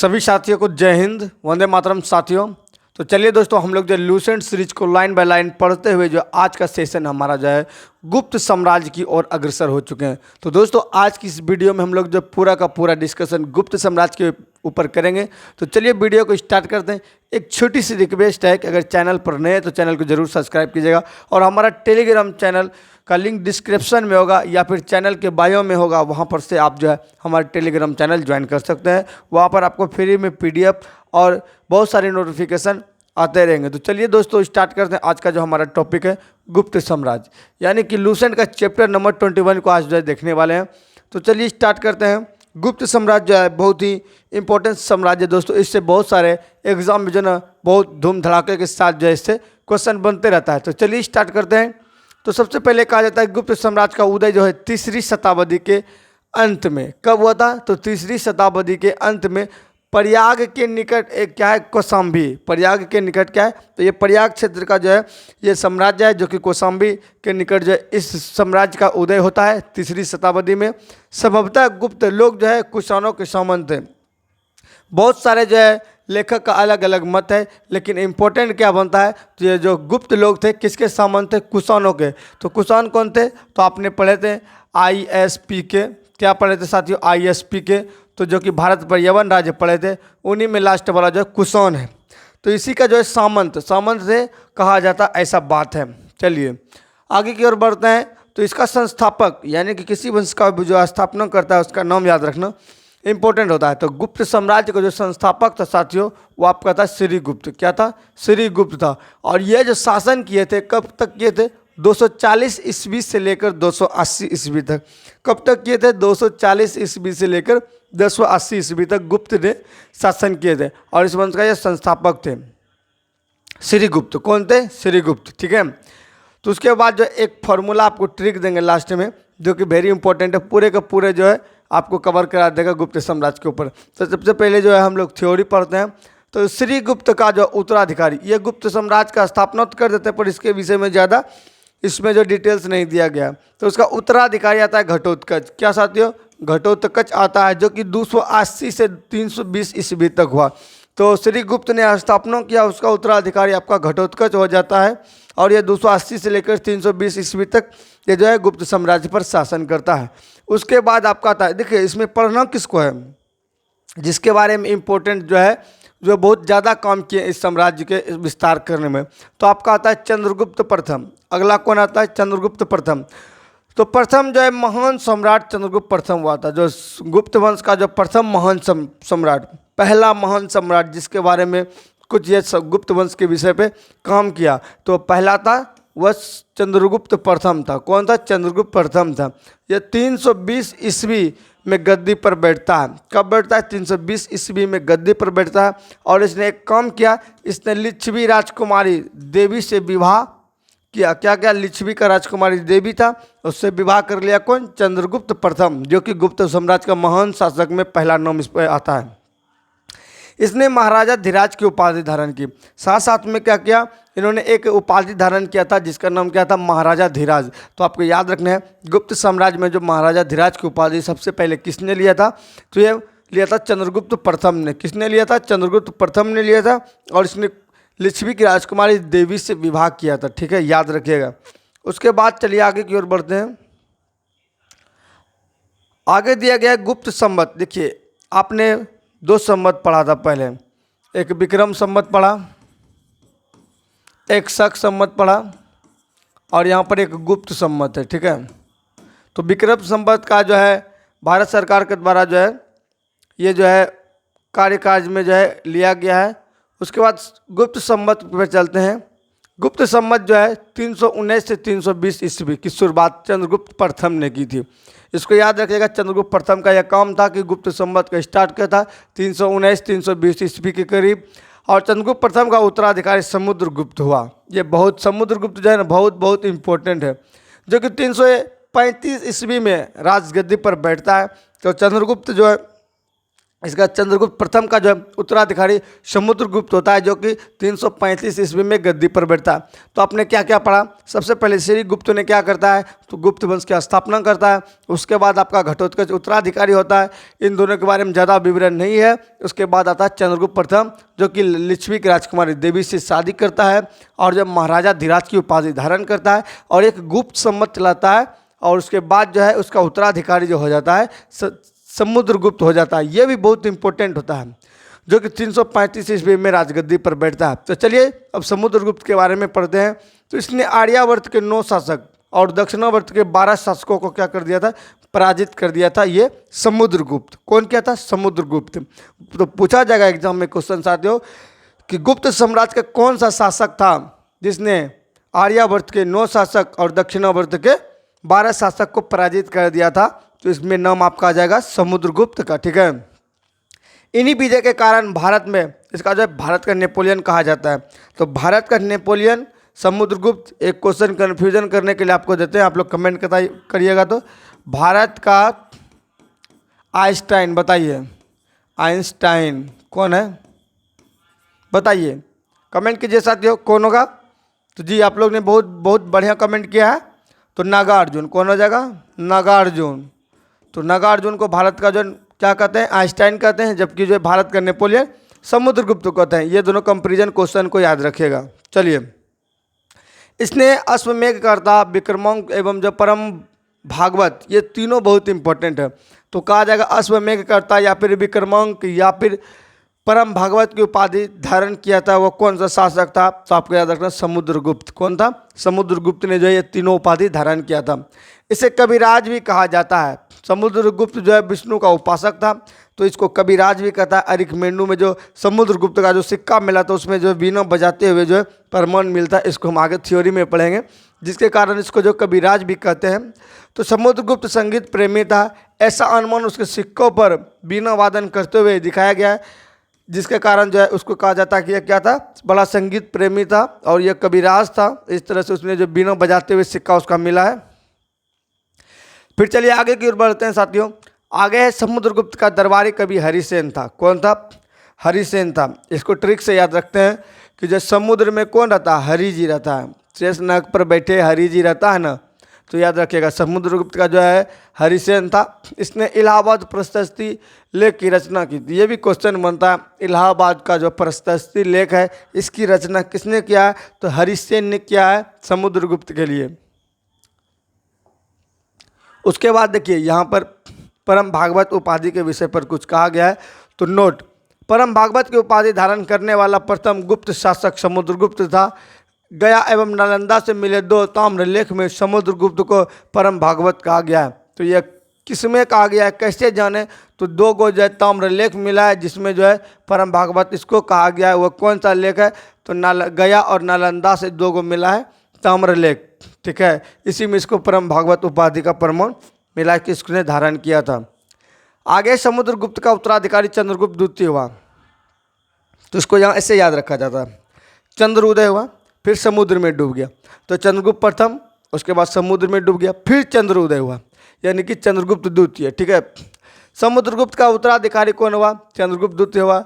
सभी साथियों को जय हिंद, वंदे मातरम साथियों। तो चलिए दोस्तों, हम लोग जो लूसेंट सीरीज को लाइन बाय लाइन पढ़ते हुए जो आज का सेशन हमारा जो है गुप्त साम्राज्य की ओर अग्रसर हो चुके हैं। तो दोस्तों, आज की इस वीडियो में हम लोग जो पूरा का पूरा डिस्कशन गुप्त साम्राज्य के ऊपर करेंगे। तो चलिए वीडियो को स्टार्ट करते हैं। एक छोटी सी रिक्वेस्ट है कि अगर चैनल पर नए हैं तो चैनल को जरूर सब्सक्राइब कीजिएगा, और हमारा टेलीग्राम चैनल का लिंक डिस्क्रिप्शन में होगा या फिर चैनल के बायो में होगा, वहाँ पर से आप जो है हमारे टेलीग्राम चैनल ज्वाइन कर सकते हैं। वहाँ पर आपको फ्री में PDF और बहुत सारे नोटिफिकेशन आते रहेंगे। तो चलिए दोस्तों, स्टार्ट करते हैं। आज का जो हमारा टॉपिक है गुप्त साम्राज्य, यानी कि लूसेंट का चैप्टर नंबर 21 को आज जो है देखने वाले हैं। तो चलिए स्टार्ट करते हैं। गुप्त साम्राज्य जो है बहुत ही इंपॉर्टेंट साम्राज्य दोस्तों। इससे बहुत सारे एग्जाम में जो ना बहुत धूम धड़ाके के साथ जो है इससे क्वेश्चन बनते रहता है। तो चलिए स्टार्ट करते हैं। तो सबसे पहले कहा जाता है गुप्त साम्राज्य का उदय जो है तीसरी शताब्दी के अंत में। कब हुआ था? तो तीसरी शताब्दी के अंत में प्रयाग के निकट एक क्या है, कौशाम्बी। प्रयाग के निकट क्या है? तो ये प्रयाग क्षेत्र का जो है ये साम्राज्य है, जो कि कौशाम्बी के निकट जो है इस साम्राज्य का उदय होता है तीसरी शताब्दी में। संभवतः गुप्त लोग जो है कुषाणों के सामंत थे। बहुत सारे जो है लेखक का अलग अलग मत है, लेकिन इम्पोर्टेंट क्या बनता है, तो ये जो गुप्त लोग थे किसके सामंत थे? कुषाणों के। तो कुषाण कौन थे? तो आपने पढ़े थे ISP के। क्या पढ़े थे साथियों? ISP के। तो जो कि भारत पर यवन राज्य पढ़े थे, उन्हीं में लास्ट वाला जो है कुषाण है। तो इसी का जो है सामंत से कहा जाता, ऐसा बात है। चलिए आगे की ओर बढ़ते हैं। तो इसका संस्थापक यानी कि किसी वंश का जो स्थापना करता है उसका नाम याद रखना इंपॉर्टेंट होता है। तो गुप्त साम्राज्य का जो संस्थापक था साथियों, वो आपका था श्रीगुप्त। क्या था? श्रीगुप्त था। और ये जो शासन किए थे, कब तक किए थे? 240 ईस्वी से लेकर 280 ईस्वी तक। कब तक किए थे? 240 ईस्वी से लेकर 280 ईस्वी तक गुप्त ने शासन किए थे, और इस वंश का ये संस्थापक थे श्रीगुप्त। कौन थे? श्रीगुप्त। ठीक है। तो उसके बाद जो एक फॉर्मूला आपको ट्रिक देंगे लास्ट में, जो कि वेरी इंपॉर्टेंट है, पूरे का पूरे जो है आपको कवर करा देगा गुप्त साम्राज्य के ऊपर। तो सबसे पहले जो है हम लोग थ्योरी पढ़ते हैं। तो श्रीगुप्त का जो उत्तराधिकारी, ये गुप्त साम्राज्य का स्थापना तो कर देते हैं, पर इसके विषय में ज़्यादा इसमें जो डिटेल्स नहीं दिया गया। तो उसका उत्तराधिकारी आता है घटोत्कच। क्या साथियों? घटोत्कच आता है, जो कि 280 से 320 ईस्वी तक हुआ। तो श्रीगुप्त ने स्थापना किया, उसका उत्तराधिकारी आपका घटोत्कच हो जाता है, और ये 280 से लेकर 320 ईस्वी तक ये जो है गुप्त साम्राज्य पर शासन करता है। उसके बाद आपका आता है, देखिए इसमें पढ़ना किसको है, जिसके बारे में इम्पोर्टेंट जो है, जो बहुत ज़्यादा काम किए इस साम्राज्य के विस्तार करने में। तो आपका आता है चंद्रगुप्त प्रथम। अगला कौन आता है? चंद्रगुप्त प्रथम। तो प्रथम जो है महान सम्राट चंद्रगुप्त प्रथम हुआ था, जो गुप्त वंश का जो प्रथम महान सम्राट, पहला महान सम्राट, जिसके बारे में कुछ ये गुप्त वंश के विषय पे काम किया। तो पहला था वह चंद्रगुप्त प्रथम था। कौन था? चंद्रगुप्त प्रथम था। यह 320 ईस्वी में गद्दी पर बैठता है। कब बैठता है? 320 ईस्वी में गद्दी पर बैठता है। और इसने एक काम किया, इसने लिच्छवी राजकुमारी देवी से विवाह किया। क्या क्या? लिच्छवी का राजकुमारी देवी था, उससे विवाह कर लिया। कौन? चंद्रगुप्त प्रथम, जो कि गुप्त साम्राज्य का महान शासक में पहला नाम इस पर आता है। इसने महाराजा धीराज की उपाधि धारण की। साथ साथ में क्या किया? इन्होंने एक उपाधि धारण किया था, जिसका नाम क्या था? महाराजा धीराज। तो आपको याद रखना है, गुप्त साम्राज्य में जो महाराजा धीराज की उपाधि सबसे पहले किसने लिया था? तो ये लिया था चंद्रगुप्त प्रथम ने। किसने लिया था? चंद्रगुप्त प्रथम ने लिया था, और इसने लिच्छवी की राजकुमारी देवी से विवाह किया था। ठीक है, याद रखिएगा। उसके बाद चलिए आगे की ओर बढ़ते हैं। आगे दिया गया गुप्त संवत। देखिए आपने 2 संवत पढ़ा था पहले, एक विक्रम संवत पढ़ा, एक शक संवत पढ़ा, और यहाँ पर एक गुप्त संवत है। ठीक है। तो विक्रम संवत का जो है भारत सरकार के द्वारा जो है ये जो है कार्यकाज में जो है लिया गया है। उसके बाद गुप्त संवत पर चलते हैं। गुप्त संवत जो है 319 से 320 ईस्वी की शुरुआत चंद्रगुप्त प्रथम ने की थी। इसको याद रखिएगा, चंद्रगुप्त प्रथम का यह काम था कि गुप्त संवत का स्टार्ट किया था 319-320 ईस्वी के करीब, और चंद्रगुप्त प्रथम का उत्तराधिकारी समुद्रगुप्त हुआ। ये बहुत समुद्रगुप्त जो है ना बहुत इंपॉर्टेंट है, जो कि 335 ईस्वी में राजगद्दी पर बैठता है। तो चंद्रगुप्त जो है इसका चंद्रगुप्त प्रथम का जो है उत्तराधिकारी समुद्रगुप्त होता है, जो कि 335 ईस्वी में गद्दी पर बैठता है। तो आपने क्या क्या पढ़ा? सबसे पहले श्री गुप्त ने क्या करता है, तो गुप्त वंश की स्थापना करता है। उसके बाद आपका घटोत्कच उत्तराधिकारी होता है। इन दोनों के बारे में ज़्यादा विवरण नहीं है। उसके बाद आता है चंद्रगुप्त प्रथम, जो कि लिच्छवी की राजकुमारी देवी से शादी करता है और जब महाराजा धीराज की उपाधि धारण करता है और एक गुप्त सम्मत चलाता है। और उसके बाद जो है उसका उत्तराधिकारी जो हो जाता है समुद्रगुप्त हो जाता है। ये भी बहुत इंपॉर्टेंट होता है, जो कि 335 ईस्वी में राजगद्दी पर बैठता है। तो चलिए अब समुद्रगुप्त के बारे में पढ़ते हैं। तो इसने आर्यावर्त के 9 शासक और दक्षिणावर्त के 12 शासकों को क्या कर दिया था, पराजित कर दिया था। ये समुद्रगुप्त। कौन क्या था? समुद्रगुप्त। तो पूछा जाएगा एग्जाम में क्वेश्चन साथियों कि गुप्त साम्राज्य का कौन सा शासक था जिसने आर्यावर्त के 9 शासक और दक्षिणावर्त के 12 शासक को पराजित कर दिया था। तो इसमें नाम आपका आ जाएगा समुद्रगुप्त का। ठीक है, इन्हीं विजय के कारण भारत में इसका जो है भारत का नेपोलियन कहा जाता है। तो भारत का नेपोलियन समुद्रगुप्त। एक क्वेश्चन कन्फ्यूजन करने के लिए आपको देते हैं, आप लोग कमेंट करिएगा। तो भारत का आइंस्टाइन बताइए, आइंस्टाइन कौन है बताइए, कमेंट कीजिए साथियों, कौन होगा? तो जी आप लोग ने बहुत बहुत बढ़िया कमेंट किया है। तो नागार्जुन। कौन हो जाएगा? नागार्जुन। तो नागार्जुन को भारत का जो क्या कहते हैं, आइंस्टाइन कहते हैं, जबकि जो भारत का नेपोलियन समुद्रगुप्त कहते हैं। ये दोनों कंपेरिजन क्वेश्चन को याद रखिएगा। चलिए, इसने अश्वमेधकर्ता, विक्रमांक एवं जो परम भागवत, ये तीनों बहुत इंपॉर्टेंट है। तो कहा जाएगा अश्वमेधकर्ता या फिर विक्रमांक या फिर परम भागवत की उपाधि धारण किया था। वो कौन सा शासक था? तो आपको याद रखना समुद्रगुप्त। कौन था? समुद्रगुप्त ने जो है ये तीनों उपाधि धारण किया था। इसे कविराज भी कहा जाता है। समुद्रगुप्त जो है विष्णु का उपासक था, तो इसको कविराज भी कहता है। अरिकमेंडू में जो समुद्रगुप्त का जो सिक्का मिला था उसमें जो वीणा बजाते हुए जो है प्रमाण मिलता है। इसको हम आगे थ्योरी में पढ़ेंगे, जिसके कारण इसको जो कविराज भी कहते हैं। तो समुद्रगुप्त संगीत प्रेमी था। ऐसा अनुमान उसके सिक्कों पर वीणा वादन करते हुए दिखाया गया है, जिसके कारण जो है उसको कहा जाता है कि यह क्या था, बड़ा संगीत प्रेमी था और यह कविराज था। इस तरह से उसने जो वीणा बजाते हुए सिक्का उसका मिला है। फिर चलिए आगे की ओर बढ़ते हैं साथियों। आगे है समुद्रगुप्त का दरबारी कवि हरिसेन था। कौन था? हरिसेन था। इसको ट्रिक से याद रखते हैं कि जो समुद्र में कौन रहता है? हरि जी रहता है। शेषनाग पर बैठे हरि जी रहता है ना, तो याद रखिएगा समुद्रगुप्त का जो है हरिसेन था। इसने इलाहाबाद प्रशस्ति लेख की रचना की थी। ये भी क्वेश्चन बनता है, इलाहाबाद का जो प्रशस्ति लेख है इसकी रचना किसने किया है? तो हरिसेन ने किया है समुद्रगुप्त के लिए। उसके बाद देखिए यहाँ पर परम भागवत उपाधि के विषय पर कुछ कहा गया है। तो नोट, परम भागवत की उपाधि धारण करने वाला प्रथम गुप्त शासक समुद्रगुप्त था। गया एवं नालंदा से मिले 2 ताम्रलेख में समुद्रगुप्त को परम भागवत कहा गया है। तो यह किसमें कहा गया है, कैसे जाने? तो 2 गो जो है ताम्रलेख मिला है जिसमें जो है परम भागवत इसको कहा गया है। वह कौन सा लेख है? तो गया और नालंदा से 2 गो मिला है ताम्रलेख। ठीक है, इसी में इसको परम भागवत उपाधि का प्रमाण मिला कि इसने धारण किया था। आगे समुद्रगुप्त का उत्तराधिकारी चंद्रगुप्त द्वितीय हुआ। तो इसको यहाँ ऐसे याद रखा जाता है, चंद्र उदय हुआ फिर समुद्र में डूब गया। तो चंद्रगुप्त प्रथम, उसके बाद समुद्र में डूब गया, फिर चंद्र उदय हुआ, यानी कि चंद्रगुप्त द्वितीय। ठीक है, समुद्रगुप्त का उत्तराधिकारी कौन हुआ? चंद्रगुप्त द्वितीय हुआ,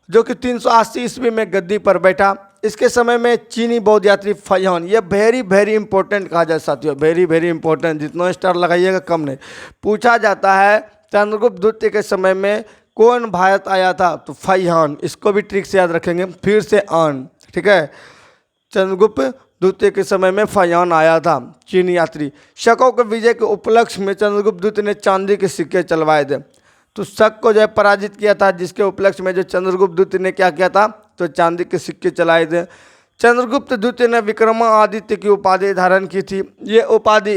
जो कि 380 ईस्वी में गद्दी पर बैठा। इसके समय में चीनी बौद्ध यात्री फैयान, ये वेरी इंपॉर्टेंट कहा जाए साथियों, वेरी इंपॉर्टेंट, जितना स्टार लगाइएगा कम नहीं। पूछा जाता है चंद्रगुप्त द्वितीय के समय में कौन भारत आया था? तो फैयान। इसको भी ट्रिक से याद रखेंगे, फिर से आन। ठीक है, चंद्रगुप्त द्वितीय के समय में फैयान आया था, चीनी यात्री। शकों के विजय के उपलक्ष्य में चंद्रगुप्त द्वितीय ने चांदी के सिक्के चलवाए थे। तो शक को जो है पराजित किया था, जिसके उपलक्ष्य में जो चंद्रगुप्त द्वितीय ने क्या किया था? तो चांदी के सिक्के चलाए थे। चंद्रगुप्त द्वितीय ने विक्रमादित्य की उपाधि धारण की थी। ये उपाधि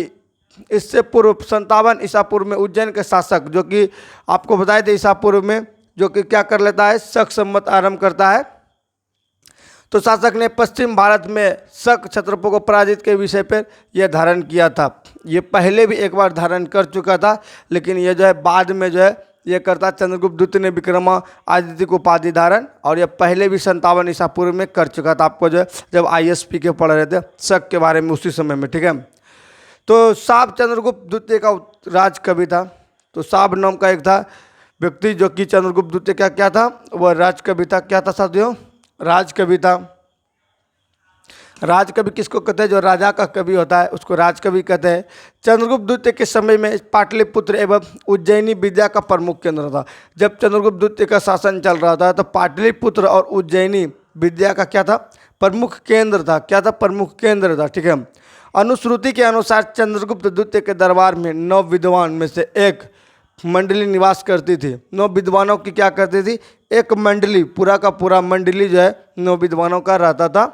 इससे पूर्व 57 ईसा पूर्व में उज्जैन के शासक, जो कि आपको बताए थे ईसा पूर्व में, जो कि क्या कर लेता है? शक संवत आरंभ करता है। तो शासक ने पश्चिम भारत में शक क्षत्रपों को पराजित के विषय पर यह धारण किया था। ये पहले भी एक बार धारण कर चुका था, लेकिन ये जो है बाद में जो है ये करता चंद्रगुप्त द्वितीय ने विक्रमादित्य को उपाधि धारण, और ये पहले भी 57 ईसा पूर्व में कर चुका था। आपको जो है जब ISP के पढ़ रहे थे शक के बारे में उसी समय में। ठीक है, तो साब चंद्रगुप्त द्वितीय का राज कवि था। तो साब नाम का एक था व्यक्ति जो कि चंद्रगुप्त द्वितीय का क्या था, वह राजकवि था। क्या था साथियों? राजकवि था। राजकवि किसको कहते हैं? जो राजा का कवि होता है उसको राजकवि कहते हैं। चंद्रगुप्त द्वितीय के समय में पाटलिपुत्र एवं उज्जैनी विद्या का प्रमुख केंद्र था। जब चंद्रगुप्त द्वितीय का शासन चल रहा था तो पाटलिपुत्र और उज्जैनी विद्या का क्या था? प्रमुख केंद्र था। क्या था? प्रमुख केंद्र था। ठीक है। अनुश्रुति के अनुसार चंद्रगुप्त द्वितीय के दरबार में 9 विद्वान में से एक मंडली निवास करती थी। 9 विद्वानों की क्या करती थी? एक मंडली, पूरा का पूरा मंडली जो है 9 विद्वानों का रहता था,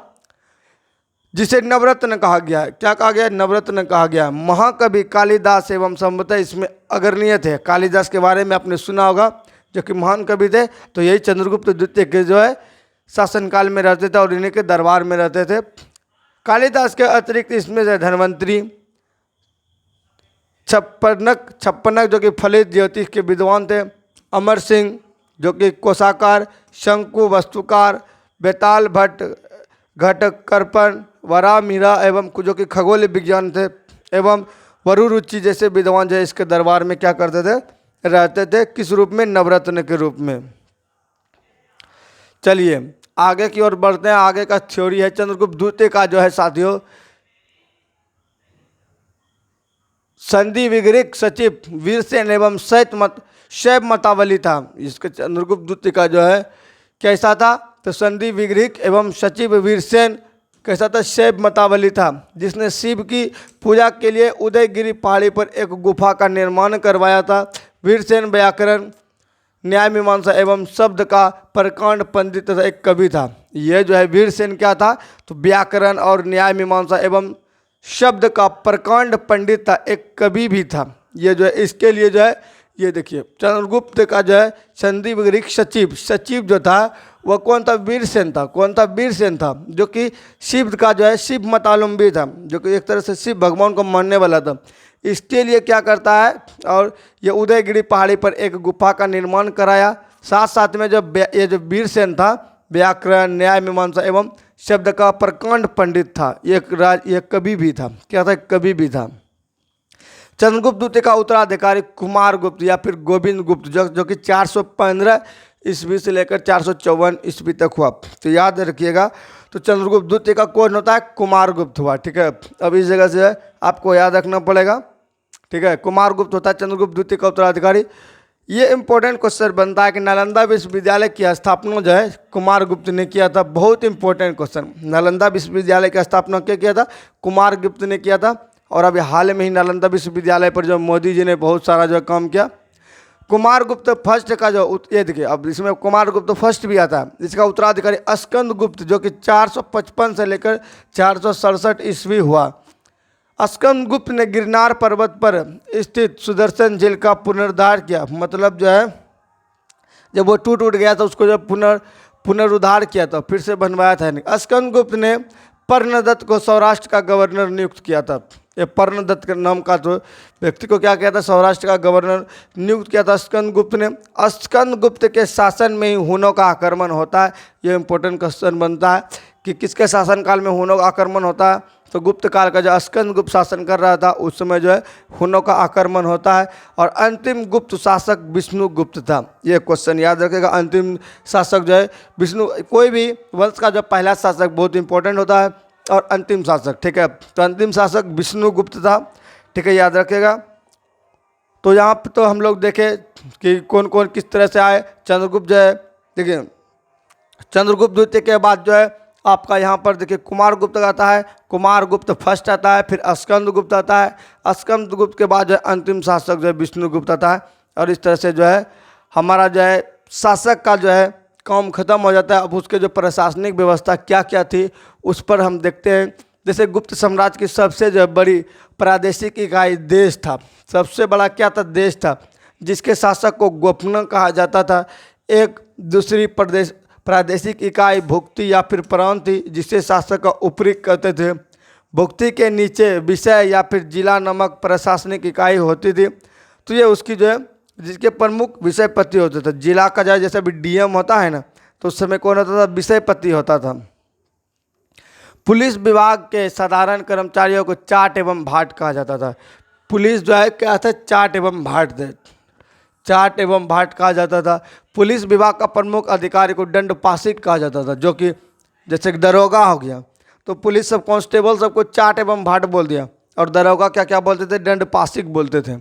जिसे नवरत्न कहा गया है। क्या कहा गया है? नवरत्न कहा गया है। महाकवि कालिदास एवं संभवतः इसमें अग्रणीय थे। कालिदास के बारे में आपने सुना होगा, जो कि महान कवि थे। तो यही चंद्रगुप्त द्वितीय के जो है शासनकाल में रहते थे और इन्हीं के दरबार में रहते थे। कालिदास के अतिरिक्त इसमें से धन्वंतरी, छप्पनक जो कि फलित ज्योतिष के विद्वान थे, अमर सिंह जो कि कोशाकार, शंकु वस्तुकार, बेताल भट्ट घटकर्पण, वरा मीरा एवं जो कि खगोल विज्ञान थे, एवं वरुरुचि जैसे विद्वान जो है इसके दरबार में क्या करते थे? रहते थे। किस रूप में? नवरत्न के रूप में। चलिए आगे की ओर बढ़ते हैं। आगे का थ्योरी है चंद्रगुप्त द्वितीय का जो है साथियों, संधि विग्रहिक सचिव वीरसेन एवं शैव मतावली था। इसके चंद्रगुप्त द्वितीय का जो है कैसा था? तो संधि विग्रहिक एवं सचिव वीरसेन कैसा था? शैव मतावली था, जिसने शिव की पूजा के लिए उदयगिरी पहाड़ी पर एक गुफा का निर्माण करवाया था। वीरसेन व्याकरण, न्याय मीमांसा एवं शब्द का प्रकांड पंडित तथा एक कवि था। यह जो है वीरसेन क्या था? तो व्याकरण और न्याय मीमांसा एवं शब्द का प्रकांड पंडित था, एक कवि भी था। ये जो है इसके लिए जो है ये देखिए चंद्रगुप्त का जो है संधि विग्रहिक सचिव जो था वह कौन था? वीरसेन था। कौन था? वीरसेन था, जो कि शिव का जो है शिव मतावलंबी था, जो कि एक तरह से शिव भगवान को मानने वाला था। इसके लिए क्या करता है? और ये उदयगिरी पहाड़ी पर एक गुफा का निर्माण कराया। साथ साथ में ये जो वीरसेन था व्याकरण, न्याय मीमांसा एवं शब्द का प्रकांड पंडित था। ये कवि भी था। क्या था? कवि भी था। चंद्रगुप्त द्वितीय का उत्तराधिकारी कुमारगुप्त या फिर गोविंद गुप्त जो कि 415 ईस्वी से लेकर 454 ईस्वी तक हुआ। तो याद रखिएगा। तो चंद्रगुप्त द्वितीय का कौन होता है? कुमारगुप्त हुआ। ठीक है। अब इस जगह से आपको याद रखना पड़ेगा। ठीक है। कुमारगुप्त होता है चंद्रगुप्त द्वितीय का उत्तराधिकारी। ये इंपॉर्टेंट क्वेश्चन बनता है कि नालंदा विश्वविद्यालय की स्थापना जो है कुमारगुप्त ने किया था। बहुत इंपॉर्टेंट क्वेश्चन। नालंदा विश्वविद्यालय की स्थापना क्या किया था? कुमारगुप्त ने किया था। और अभी हाल में ही नालंदा विश्वविद्यालय पर जो मोदी जी ने बहुत सारा जो काम किया। कुमारगुप्त फर्स्ट का जो ये देखिए, अब इसमें कुमारगुप्त फर्स्ट भी आता है। इसका उत्तराधिकारी स्कंदगुप्त जो कि 455 से लेकर 467 ईस्वी हुआ। स्कंदगुप्त ने गिरनार पर्वत पर स्थित सुदर्शन झील का पुनरुद्धार किया। मतलब जो है जब वो टूट गया था उसको जब पुनरुद्धार किया था, फिर से बनवाया था। स्कंदगुप्त ने पर्णदत्त को सौराष्ट्र का गवर्नर नियुक्त किया था। ये पर्णदत्त के नाम का तो व्यक्ति को क्या किया था? सौराष्ट्र का गवर्नर नियुक्त किया था स्कंदगुप्त ने। स्कंदगुप्त के शासन में ही हुनों का आक्रमण होता है। ये इंपॉर्टेंट क्वेश्चन बनता है कि किसके शासनकाल में हुनों का आक्रमण होता है? तो गुप्त काल का जो स्कंदगुप्त शासन कर रहा था उस समय जो है हुनों का आक्रमण होता है। और अंतिम गुप्त शासक विष्णुगुप्त था। ये क्वेश्चन याद रखेगा। अंतिम शासक जो है विष्णु, कोई भी वंश का जो पहला शासक बहुत इंपॉर्टेंट होता है, और अंतिम शासक। ठीक है। तो अंतिम शासक विष्णुगुप्त था। ठीक है, याद रखेगा। तो यहाँ पे तो हम लोग देखें कि कौन कौन किस तरह से आए। चंद्रगुप्त जो है देखिए, चंद्रगुप्त द्वितीय के बाद जो है आपका यहाँ पर देखिए कुमारगुप्त आता है। कुमारगुप्त फर्स्ट आता है, फिर स्कंदगुप्त आता है। स्कंदगुप्त के बाद जो है अंतिम शासक जो है विष्णुगुप्त आता है। और इस तरह से जो है हमारा जो है शासक का जो है काम खत्म हो जाता है। अब उसके जो प्रशासनिक व्यवस्था क्या क्या थी उस पर हम देखते हैं। जैसे गुप्त साम्राज्य की सबसे जो बड़ी प्रादेशिक इकाई देश था। सबसे बड़ा क्या था? देश था, जिसके शासक को गोपनीय कहा जाता था। एक दूसरी प्रादेशिक इकाई भुक्ति या फिर प्रांत थी, जिसे शासक का ऊपरी कहते थे। भुक्ति के नीचे विषय या फिर जिला नामक प्रशासनिक इकाई होती थी। तो ये उसकी जो है जिसके प्रमुख विषयपति होते थे। जिला का जो जैसे अभी डीएम होता है ना, तो उस समय कौन होता था? विषयपति होता था। पुलिस विभाग के साधारण कर्मचारियों को चाट एवं भाट कहा जाता था। पुलिस जो है क्या था? चाट एवं भाट थे। चाट एवं भाट कहा जाता था। पुलिस विभाग का प्रमुख अधिकारी को दंडपाशिक कहा जाता था, जो कि जैसे कि दरोगा हो गया, तो पुलिस सब कांस्टेबल सबको चाट एवं भाट बोल दिया, और दरोगा क्या क्या बोलते थे, दंडपाशिक बोलते थे।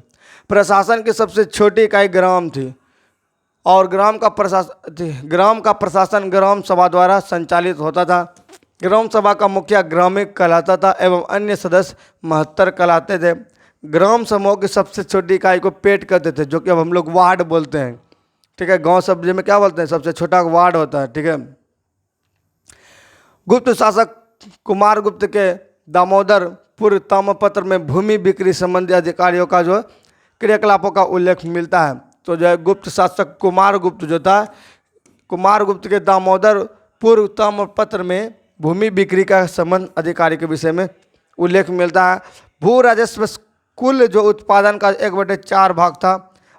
प्रशासन की सबसे छोटी इकाई ग्राम थी, और ग्राम का प्रशासन ग्राम सभा द्वारा संचालित होता था। ग्राम सभा का मुखिया ग्रामीण कहलाता था एवं अन्य सदस्य महत्तर कहलाते थे। ग्राम समूह की सबसे छोटी इकाई को पेट कहते थे, जो कि अब हम लोग वार्ड बोलते हैं। ठीक है, गांव सब्जी में क्या बोलते हैं, सबसे छोटा वार्ड होता है। ठीक है, गुप्त शासक कुमारगुप्त के दामोदरपुर ताम्रपत्र में भूमि बिक्री संबंधी अधिकारियों का जो क्रियाकलापों का उल्लेख मिलता है। तो जो है गुप्त शासक कुमारगुप्त जो था, कुमारगुप्त के दामोदरपुर ताम्रपत्र में भूमि बिक्री का संबंध अधिकारी के विषय में उल्लेख मिलता है। भू राजस्व कुल जो उत्पादन का 1/4 भाग था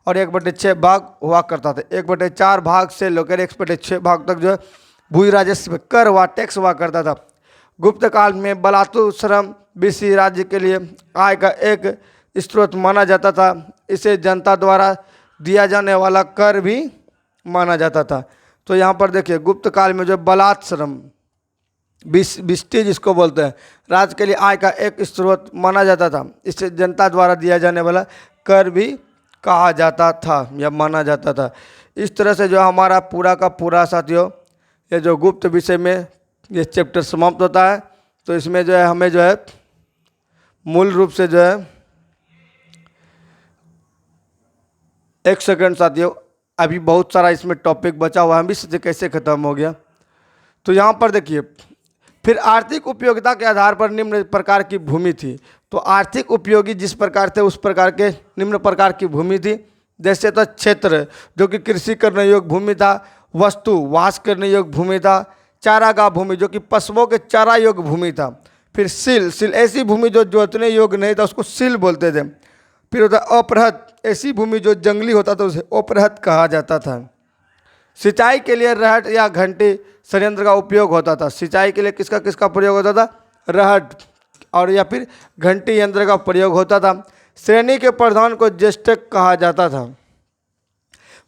और 1/6 भाग हुआ करता था। 1/4 भाग से लेकर 1/6 भाग तक जो है भू राजस्व कर व टैक्स हुआ करता था। गुप्त काल में बलातु श्रम विदेशी राज्य के लिए आय का एक स्रोत माना जाता था। इसे जनता द्वारा दिया जाने वाला कर भी माना जाता था। तो यहाँ पर देखिए, गुप्त काल में जो बलात् श्रम बिस्टी जिसको बोलते हैं, राज्य के लिए आय का एक स्रोत माना जाता था। इसे जनता द्वारा दिया जाने वाला कर भी कहा जाता था या माना जाता था। इस तरह से जो हमारा पूरा का पूरा साथियों ये जो गुप्त विषय में ये चैप्टर समाप्त होता है। तो इसमें जो है हमें जो है मूल रूप से जो है, एक सेकंड साथियों, अभी बहुत सारा इसमें टॉपिक बचा हुआ है, अभी कैसे खत्म हो गया। तो यहाँ पर देखिए, फिर आर्थिक उपयोगिता के आधार पर निम्न प्रकार की भूमि थी। तो आर्थिक उपयोगी जिस प्रकार थे उस प्रकार के निम्न प्रकार की भूमि थी। जैसे तो क्षेत्र जो कि कृषि करने योग्य भूमि था, वस्तु वास करने योग्य भूमि था, चारागाह भूमि जो कि पशुओं के चारा योग्य भूमि था। फिर सिल ऐसी भूमि जो जोतने योग्य नहीं था उसको सिल बोलते थे। फिर होता अपरहत, ऐसी भूमि जो जंगली होता था उसे अपरहत कहा जाता था। सिंचाई के लिए रहट या घंटी संयंत्र का उपयोग होता था। सिंचाई के लिए किसका किसका प्रयोग होता था, रहट और या फिर घंटी यंत्र का प्रयोग होता था। श्रेणी के प्रधान को ज्येष्ठक कहा जाता था।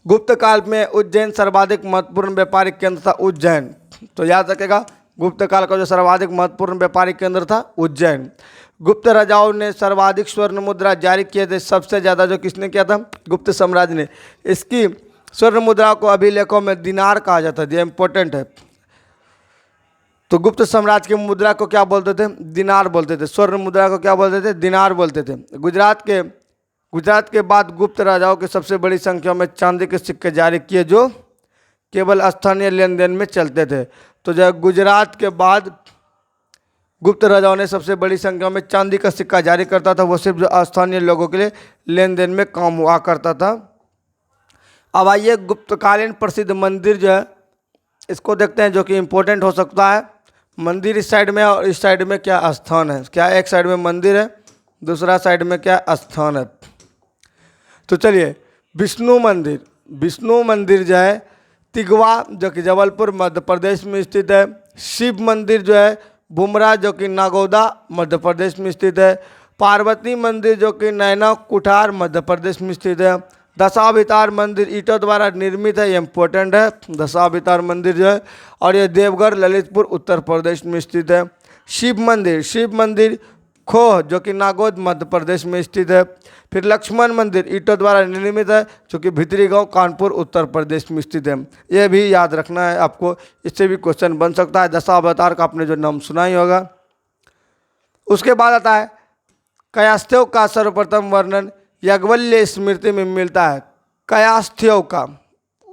गुप्त काल में उज्जैन सर्वाधिक महत्वपूर्ण व्यापारिक केंद्र था, उज्जैन। तो याद रखेगा, गुप्त काल का जो सर्वाधिक महत्वपूर्ण व्यापारिक केंद्र था उज्जैन। गुप्त राजाओं ने सर्वाधिक स्वर्ण मुद्रा जारी किए थे। सबसे ज़्यादा जो किसने किया था, गुप्त साम्राज्य ने। इसकी स्वर्ण मुद्रा को अभिलेखों में दिनार कहा जाता है, ये इंपॉर्टेंट है। तो गुप्त साम्राज्य की मुद्रा को क्या बोलते थे, दिनार बोलते थे। स्वर्ण मुद्रा को क्या बोलते थे, दिनार बोलते थे। गुजरात के बाद गुप्त राजाओं की सबसे बड़ी संख्या में चांदी के सिक्के जारी किए जो केवल स्थानीय लेन देन में चलते थे। तो जब गुजरात के बाद गुप्त राजाओं ने सबसे बड़ी संख्या में चांदी का सिक्का जारी करता था, वो सिर्फ जो स्थानीय लोगों के लिए लेन देन में काम हुआ करता था। अब आइए गुप्तकालीन प्रसिद्ध मंदिर जो है इसको देखते हैं, जो कि इम्पोर्टेंट हो सकता है। मंदिर इस साइड में और इस साइड में क्या स्थान है, क्या एक साइड में मंदिर है, दूसरा साइड में क्या स्थान है। तो चलिए, विष्णु मंदिर जो है तिगवा जो कि जबलपुर मध्य प्रदेश में स्थित है। शिव मंदिर जो है बुमरा जो कि नागौदा मध्य प्रदेश में स्थित है। पार्वती मंदिर जो कि नैना कुठार मध्य प्रदेश में स्थित है। दशावतार मंदिर ईंटों द्वारा निर्मित है, ये इम्पोर्टेंट है दशावतार मंदिर जो है, और ये देवगढ़ ललितपुर उत्तर प्रदेश में स्थित है। शिव मंदिर खोह जो कि नागौद मध्य प्रदेश में स्थित है। फिर लक्ष्मण मंदिर ईंटों द्वारा निर्मित है जो कि भितरी गांव कानपुर उत्तर प्रदेश में स्थित है। ये भी याद रखना है आपको, इससे भी क्वेश्चन बन सकता है। दशावतार का आपने जो नाम सुना ही होगा। उसके बाद आता है कायस्थ्यों का सर्वप्रथम वर्णन याज्ञवल्क्य स्मृति में मिलता है। कायस्थ्यों का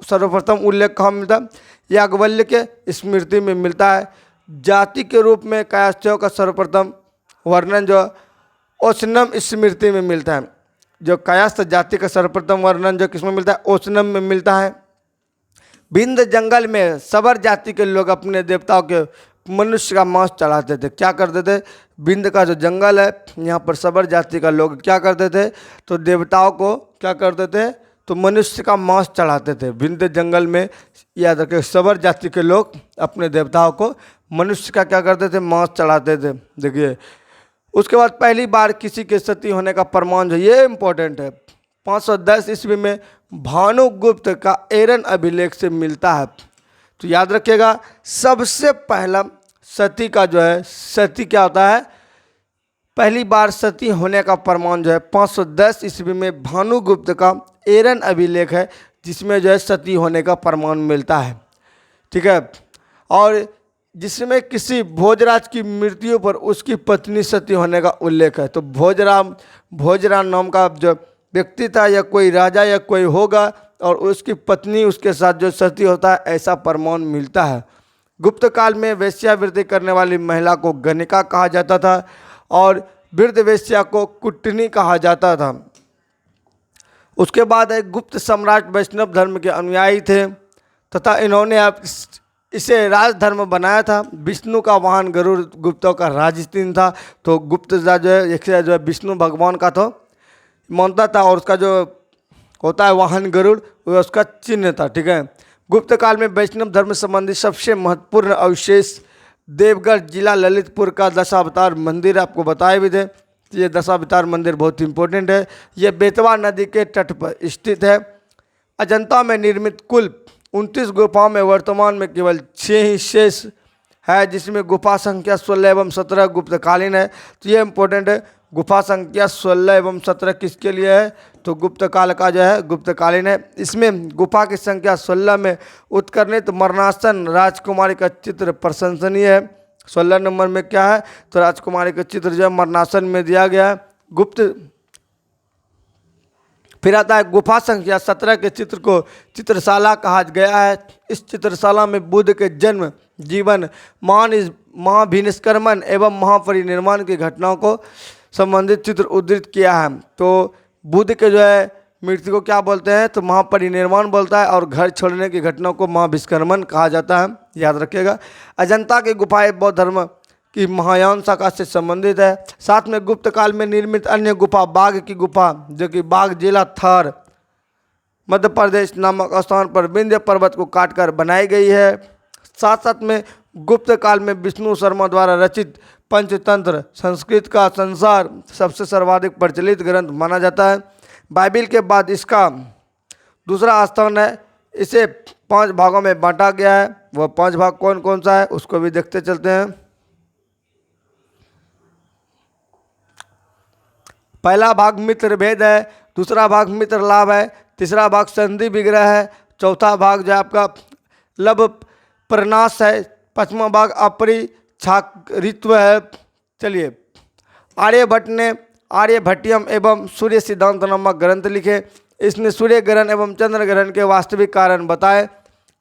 सर्वप्रथम उल्लेख कहाँ मिलता है, याज्ञवल्क्य के स्मृति में मिलता है। जाति के रूप में कायस्थ्यों का सर्वप्रथम वर्णन जो ओशनम स्मृति में मिलता है। जो कायस्थ जाति का सर्वप्रथम वर्णन जो किसमें मिलता है, ओशनम में मिलता है। विंध्य जंगल में सबर जाति के लोग अपने देवताओं के मनुष्य का मांस चढ़ाते थे। क्या करते थे, विंध्य का जो जंगल है यहाँ पर सबर जाति का लोग क्या करते थे, तो देवताओं को क्या करते थे, तो मनुष्य का मांस चढ़ाते थे। विंध्य जंगल में याद रखें सबर जाति के लोग अपने देवताओं को मनुष्य का क्या करते थे, मांस चढ़ाते थे। देखिए, उसके बाद पहली बार किसी के सती होने का प्रमाण जो ये इम्पोर्टेंट है। 510 ईस्वी में भानुगुप्त का एरन अभिलेख से मिलता है। तो याद रखिएगा, सबसे पहला सती का जो है, सती क्या होता है, पहली बार सती होने का प्रमाण जो है 510 ईस्वी में भानुगुप्त का एरन अभिलेख है, जिसमें जो है सती होने का प्रमाण मिलता है। ठीक है, और जिसमें किसी भोजराज की मृत्यु पर उसकी पत्नी सती होने का उल्लेख है। तो भोजराज नाम का जो व्यक्ति था, या कोई राजा या कोई होगा, और उसकी पत्नी उसके साथ जो सती होता है, ऐसा प्रमाण मिलता है। गुप्त काल में वेश्यावृत्ति करने वाली महिला को गणिका कहा जाता था, और वृद्ध वेश्या को कुटनी कहा जाता था। उसके बाद एक गुप्त सम्राट वैष्णव धर्म के अनुयायी थे, तथा इन्होंने अब इसे राजधर्म बनाया था। विष्णु का वाहन गरुड़ गुप्तों का राजचिन्ह था। तो गुप्त जो है एक जो है विष्णु भगवान का तो मानता था, और उसका जो होता है वाहन गरुड़, वो उसका चिन्ह था। ठीक है, गुप्त काल में वैष्णव धर्म संबंधी सबसे महत्वपूर्ण अवशेष देवगढ़ जिला ललितपुर का दशावतार मंदिर आपको बताए भी थे। ये दशावतार मंदिर बहुत इंपॉर्टेंट है। ये बेतवा नदी के तट पर स्थित है। अजंता में निर्मित कुल 29 गुफाओं में वर्तमान में केवल 6 ही शेष है, जिसमें गुफा संख्या 16 एवं 17 गुप्तकालीन है। तो ये इंपॉर्टेंट है, गुफा संख्या 16 एवं 17 किसके लिए है, तो गुप्त काल का जो है गुप्तकालीन है। इसमें गुफा की संख्या 16 में उत्कर्णित मरणासन राजकुमारी का चित्र प्रशंसनीय है। 16 नंबर में क्या है, तो राजकुमारी का चित्र जो है मरणासन में दिया गया है। गुप्त फिर आता है गुफा संख्या 17 के चित्र को चित्रशाला कहा गया है। इस चित्रशाला में बुद्ध के जन्म, जीवन, महाभिनिष्क्रमण एवं महापरिनिर्वाण की घटनाओं को संबंधित चित्र उद्धृत किया है। तो बुद्ध के जो है मृत्यु को क्या बोलते हैं, तो महापरिनिर्वाण बोलता है, और घर छोड़ने की घटनाओं को महाभिष्क्रमण कहा जाता है। याद रखिएगा। अजंता की गुफाएं बौद्ध धर्म की महायान शाखा से संबंधित है। साथ में गुप्त काल में निर्मित अन्य गुफा बाघ की गुफा, जो कि बाघ जिला थर मध्य प्रदेश नामक स्थान पर विंध्य पर्वत को काटकर बनाई गई है। साथ साथ में गुप्त काल में विष्णु शर्मा द्वारा रचित पंचतंत्र संस्कृत का संसार सबसे सर्वाधिक प्रचलित ग्रंथ माना जाता है। बाइबिल के बाद इसका दूसरा स्थान है। इसे 5 भागों में बांटा गया है। वह 5 भाग कौन कौन सा है, उसको भी देखते चलते हैं। पहला भाग मित्र भेद है, दूसरा भाग मित्र लाभ है, तीसरा भाग संधि विग्रह है, चौथा भाग जो आपका लब प्रनाश है, पांचवा भाग अपरिछारित्व है। चलिए, आर्यभट्ट ने आर्यभट्टियम एवं सूर्य सिद्धांत नामक ग्रंथ लिखे। इसने सूर्य ग्रहण एवं चंद्र ग्रहण के वास्तविक कारण बताए।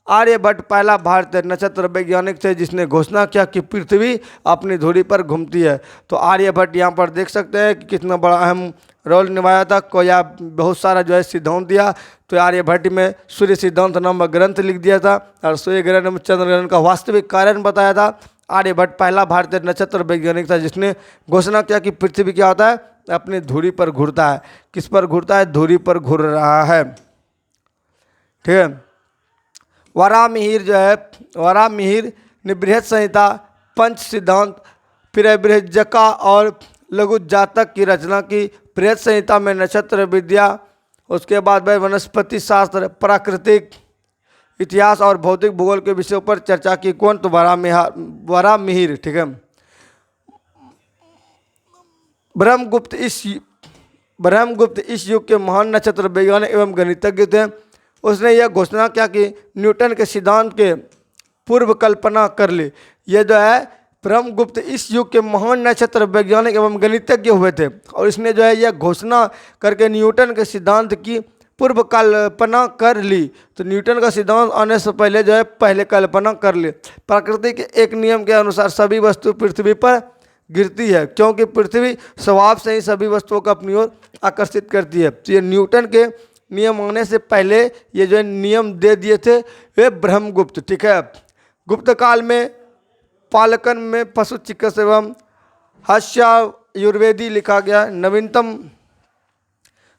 आर्यभट्ट पहला भारतीय नक्षत्र वैज्ञानिक थे जिसने घोषणा किया कि पृथ्वी अपनी धुरी पर घूमती है। तो आर्यभट्ट यहाँ पर देख सकते हैं कि कितना बड़ा अहम रोल निभाया था, को या बहुत सारा जो है सिद्धांत दिया। तो आर्यभट्ट में सूर्य सिद्धांत नामक ग्रंथ लिख दिया था, और सूर्य ग्रहण एवं चंद्र ग्रहण का वास्तविक कारण बताया था। आर्यभट्ट पहला भारतीय नक्षत्र वैज्ञानिक था जिसने घोषणा किया कि पृथ्वी क्या होता है, अपनी धुरी पर घूरता है। किस पर घूरता है, धुरी पर घूर रहा है। ठीक है। वराहमिहिर जो है, वराहमिहिर ने बृहद संहिता, पंच सिद्धांत, फिर बृहज्जका और लघु जातक की रचना की। बृहद संहिता में नक्षत्र विद्या, उसके बाद वनस्पति शास्त्र, प्राकृतिक इतिहास और भौतिक भूगोल के विषयों पर चर्चा की। कौन, तो वराहमिहिर। ठीक है। ब्रह्मगुप्त इस युग के महान नक्षत्र वैज्ञानिक एवं गणितज्ञ थे। उसने यह घोषणा किया कि न्यूटन के सिद्धांत के पूर्व कल्पना कर ली। ये जो है ब्रह्मगुप्त इस युग के महान नक्षत्र वैज्ञानिक एवं गणितज्ञ हुए थे, और इसने जो है यह घोषणा करके न्यूटन के सिद्धांत की पूर्व कल्पना कर ली। तो न्यूटन का सिद्धांत आने से पहले जो है पहले कल्पना कर ली। प्रकृति के एक नियम के अनुसार सभी वस्तु पृथ्वी पर गिरती है, क्योंकि पृथ्वी स्वभाव से ही सभी वस्तुओं को अपनी ओर आकर्षित करती है। तो ये न्यूटन के नियम आने से पहले ये जो नियम दे दिए थे वे ब्रह्मगुप्त। ठीक है। गुप्त काल में पालकन में पशु चिकित्सा एवं हास्यायुर्वेदी लिखा गया।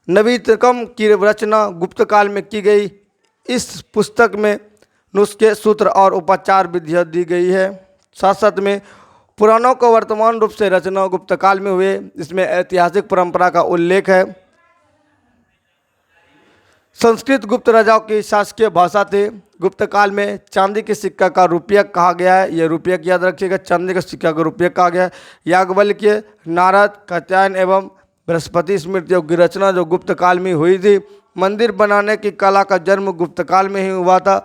नवीनतम की रचना गुप्त काल में की गई। इस पुस्तक में नुस्खे, सूत्र और उपचार विधियाँ दी गई है। साथ साथ में पुराणों को वर्तमान रूप से रचना गुप्त काल में हुए। इसमें ऐतिहासिक परंपरा का उल्लेख है। संस्कृत गुप्त राजाओं की शासकीय भाषा थी। गुप्त काल में चांदी के सिक्का का रुपया कहा गया है। यह रुपया की याद रखिएगा, चांदी के सिक्का का रुपया कहा गया है। याज्ञवल्क्य, नारद, कात्यायन एवं बृहस्पति स्मृतियों की रचना जो गुप्त काल में हुई थी। मंदिर बनाने की कला का जन्म गुप्त काल में ही हुआ था।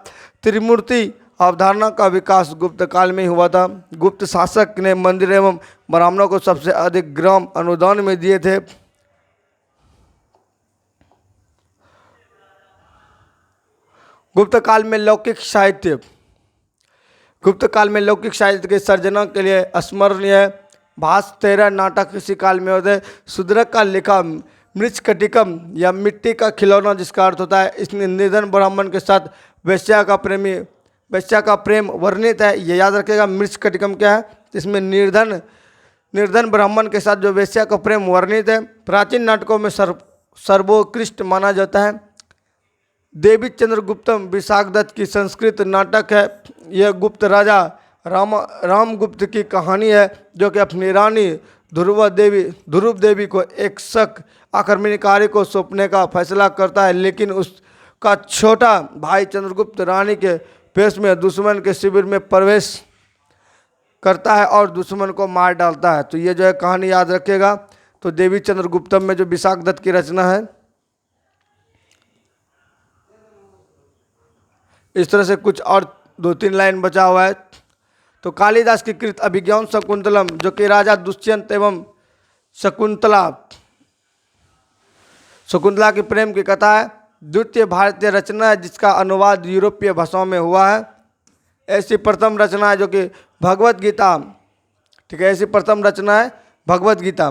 त्रिमूर्ति अवधारणा का विकास गुप्त काल में ही हुआ था। गुप्त शासक ने मंदिर एवं ब्राह्मणों को सबसे अधिक ग्राम अनुदान में दिए थे। गुप्त काल में लौकिक साहित्य, गुप्त काल में लौकिक साहित्य के सर्जना के लिए स्मरणीय भास 13 नाटक इसी काल में होते। शूद्रक का लिखा मृच्छकटिकम या मिट्टी का खिलौना, जिसका अर्थ होता है इसमें निर्धन ब्राह्मण के साथ वेश्या का प्रेम वर्णित है। ये याद रखिएगा, मृच्छकटिकम क्या है, इसमें निर्धन ब्राह्मण के साथ जो वेश्या का प्रेम वर्णित है। प्राचीन नाटकों में सर्वोत्कृष्ट माना जाता है। देवी चंद्रगुप्तम विशाखदत्त की संस्कृत नाटक है। यह गुप्त राजा रामगुप्त की कहानी है, जो कि अपनी रानी ध्रुव देवी को एक शक आक्रमणकारी को सौंपने का फैसला करता है, लेकिन उसका छोटा भाई चंद्रगुप्त रानी के वेश में दुश्मन के शिविर में प्रवेश करता है और दुश्मन को मार डालता है। तो ये जो है कहानी याद रखिएगा। तो देवी चंद्रगुप्तम में जो विशाखदत्त की रचना है, इस तरह से कुछ और 2-3 लाइन बचा हुआ है। तो कालिदास की कृत अभिज्ञान शकुंतलम, जो कि राजा दुष्यंत एवं शकुंतला के प्रेम की कथा है, द्वितीय भारतीय रचना है जिसका अनुवाद यूरोपीय भाषाओं में हुआ है। ऐसी प्रथम रचना है जो कि भगवत गीता, ठीक है, ऐसी प्रथम रचना है भगवत गीता।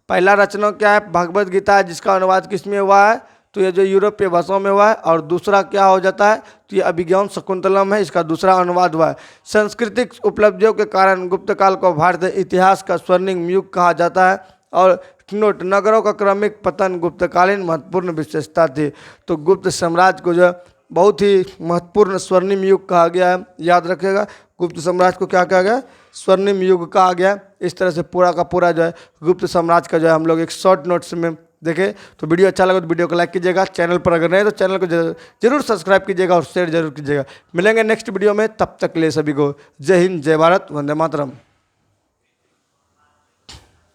पहला रचना क्या है, भगवत गीता है, जिसका अनुवाद किस में हुआ है, तो ये जो यूरोपीय भाषाओं में हुआ है। और दूसरा क्या हो जाता है, तो ये अभिज्ञान शकुंतलम है, इसका दूसरा अनुवाद हुआ है। सांस्कृतिक उपलब्धियों के कारण गुप्त काल को भारतीय इतिहास का स्वर्णिम युग कहा जाता है। और नोट, नगरों का क्रमिक पतन गुप्तकालीन महत्वपूर्ण विशेषता थी। तो गुप्त साम्राज्य को जो बहुत ही महत्वपूर्ण स्वर्णिम युग कहा गया है, याद रखिएगा। गुप्त साम्राज्य को क्या कहा गया, स्वर्णिम युग कहा गया। इस तरह से पूरा का पूरा जो है गुप्त साम्राज्य का जो है हम लोग एक शॉर्ट नोट्स में देखें। तो वीडियो अच्छा लगा तो वीडियो को लाइक कीजिएगा। चैनल पर अगर नहीं तो चैनल को जरूर सब्सक्राइब कीजिएगा और शेयर जरूर कीजिएगा। मिलेंगे नेक्स्ट वीडियो में, तब तक के लिए सभी को जय हिंद, जय भारत, वंदे मातरम।